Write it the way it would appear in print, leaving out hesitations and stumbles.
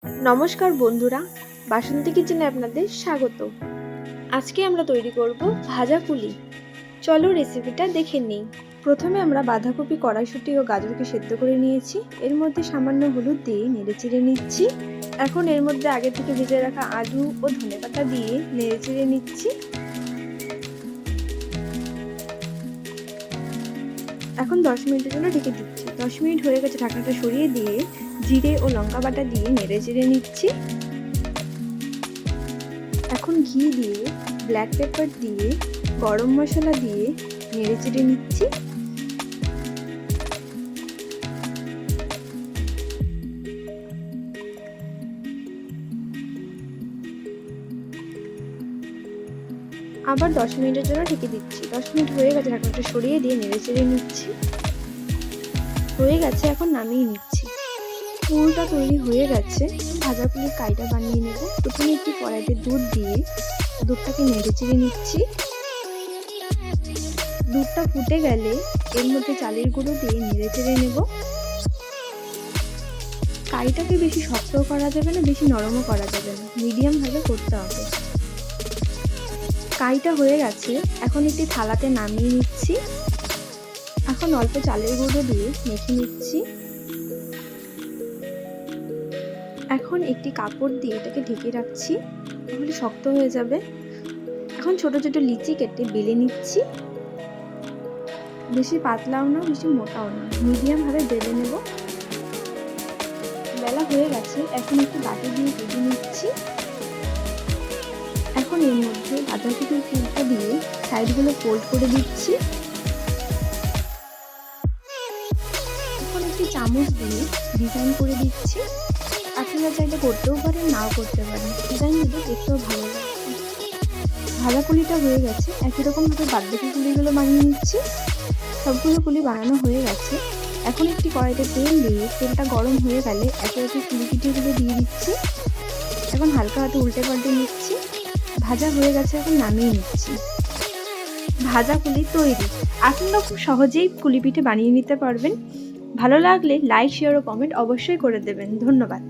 নমস্কার বন্ধুরা, বাসন্তী কিচেনে আপনাদের স্বাগত। আজকে আমরা তৈরি করব ভাজা পুলি। চলো রেসিপিটা দেখে নিই। প্রথমে আমরা বাঁধাকপি, কড়াইশুঁটি ও গাজরকে সেদ্ধ করে নিয়েছি। এর মধ্যে সামান্য হলুদ দিয়ে নেড়েচেড়ে নিচ্ছি। এখন এর মধ্যে আগে থেকে ভেজে রাখা আলু ও ধনেপাতা দিয়ে নেড়েচেড়ে নিচ্ছি। এখন 10 মিনিটের জন্য ঢেকে দিচ্ছি। 10 মিনিট হয়ে গেছে, ঢাকনাটা সরিয়ে দিয়ে জিরে ও লঙ্কা বাটা দিয়ে নেড়েচেড়ে নিচ্ছি। এখন ঘি দিয়ে, ব্ল্যাক পেপার দিয়ে, গরম মশলা দিয়ে নেড়েচেড়ে নিচ্ছি। আবার 10 মিনিটের জন্য ঢেকে দিচ্ছি। 10 মিনিট হয়ে গেছে, ঢাকনাটা সরিয়ে দিয়ে নেড়েচেড়ে নিচ্ছি। হয়ে গেছে, এখন নামিয়ে নিচ্ছি। পুরটা তৈরি হয়ে গেছে। ভাজা পুলির কাইটা বানিয়ে নেব। প্রথমে একটি কড়াইতে দুধ দিয়ে দুধটাকে নেড়েচেড়ে নিচ্ছি। দুধটা ফুটে গেলে এর মধ্যে চালের গুঁড়ো দিয়ে নেড়েচেড়ে নেব। কাইটাকে বেশি শক্তও করা যাবে না, বেশি নরমও করা যাবে না, মিডিয়াম ভাবে করতে হবে। কাইটা হয়ে গেছে, এখন একটি থালাতে নামিয়ে নিচ্ছি। এখন অল্প চালের গুঁড়ো দিয়ে মেখে নিচ্ছি। এখন একটি কাপড় দিয়ে এটাকে ঢেকে রাখছি, তাহলে শক্ত হয়ে যাবে। এখন ছোট ছোট লিচি কেটে বেলে নিচ্ছি। বেশি পাতলাও না, বেশি মোটাও না, মিডিয়াম ভাবে বেলে নেব। বেলা হয়ে গেছে, এখন একটু বাটি দিয়ে ভেজে নিচ্ছি। এখন এর মধ্যে বাঁধাকপির পুরটা দিয়ে সাইডগুলো ফোল্ড করে দিচ্ছি। এখন একটি চামচ দিয়ে ডিজাইন করে দিচ্ছি। আপনারা চাইলে করতেও পারেন, নাও করতে পারেন। ডিজাইন দিলে দেখতেও ভালো লাগবে। ভাজা পুলিটা হয়ে গেছে। একই রকম ভাবে বাদবাকি পুলিগুলো বানিয়ে নিচ্ছি। সবগুলো পুলি বানানো হয়ে গেছে। এখন একটি কড়াইতে তেল দিয়ে তেলটা গরম হয়ে গেলে একে একে পুলি পিঠেগুলো দিয়ে দিচ্ছি। এখন হালকা হাতে উল্টে পাল্টে নিচ্ছি। ভাজা হয়ে গেছে, এখন নামিয়ে নিচ্ছি। ভাজা পুলি তৈরি। আপনারা খুব সহজেই পুলি পিঠে বানিয়ে নিতে পারবেন। ভালো লাগলে লাইক, শেয়ার ও কমেন্ট অবশ্যই করে দেবেন। ধন্যবাদ।